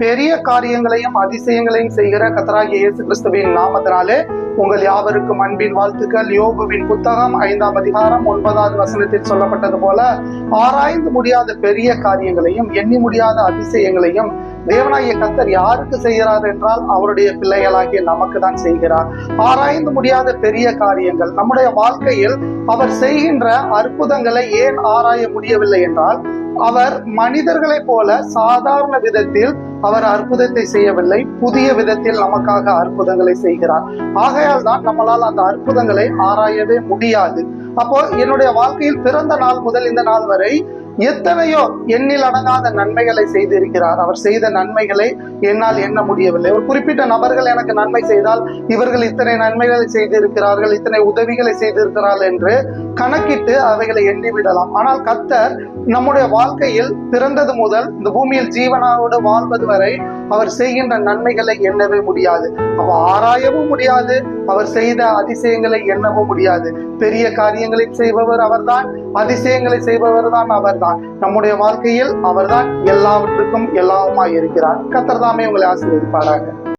பெரிய காரியங்களையும் அதிசயங்களையும் செய்கிற கர்த்தராகிய இயேசு கிறிஸ்துவின் நாமத்தினாலே உங்கள் யாவருக்கும் அன்பின் வாழ்த்துக்கள். யோபுவின் புத்தகம் 5ஆம் அதிகாரம் 9வது வசனத்தில் சொல்லப்பட்டது போல, ஆராய்ந்து முடியாத பெரிய காரியங்களையும் எண்ணி முடியாத அதிசயங்களையும் தேவனாகிய கர்த்தர் யாருக்கு செய்கிறார் என்றால் அவருடைய பிள்ளைகளாகிய நமக்கு தான் செய்கிறார். ஆராய்ந்து முடியாத பெரிய காரியங்கள் நம்முடைய வாழ்க்கையில் அவர் செய்கின்ற அற்புதங்களை ஏன் ஆராய முடியவில்லை என்றால், அவர் மனிதர்களைப் போல சாதாரண விதத்தில் அவர் அற்புதத்தை செய்யவில்லை, புதிய விதத்தில் நமக்காக அற்புதங்களை செய்கிறார். ஆகையால் தான் நம்மளால் அந்த அற்புதங்களை ஆராயவே முடியாது. அப்போ என்னுடைய வாழ்க்கையில் பிறந்த நாள் முதல் இந்த நாள் வரை எத்தனையோ எண்ணில் அடங்காத நன்மைகளை செய்திருக்கிறார். அவர் செய்த நன்மைகளை என்னால் எண்ண முடியவில்லை. ஒரு குறிப்பிட்ட நபர்கள் எனக்கு நன்மை செய்தால் இவர்கள் இத்தனை நன்மைகளை செய்திருக்கிறார்கள், இத்தனை உதவிகளை செய்திருக்கிறார்கள் என்று கணக்கிட்டு அவைகளை எண்ணிவிடலாம். ஆனால் கர்த்தர் நம்முடைய வாழ்க்கையில் பிறந்தது முதல் இந்த பூமியில் ஜீவனோடு வாழ்வது வரை அவர் செய்கின்ற நன்மைகளை எண்ணவே முடியாது. அவர் ஆராயவும் முடியாது, அவர் செய்த அதிசயங்களை எண்ணவும் முடியாது. பெரிய காரியங்களை செய்பவர் அவர்தான், அதிசயங்களை செய்பவர் தான் அவர்தான். நம்முடைய வாழ்க்கையில் அவர்தான் எல்லாவற்றுக்கும் எல்லாவுமாய் இருக்கிறார். கர்த்தர் தாமே உங்களை ஆசீர்வதிப்பாராக.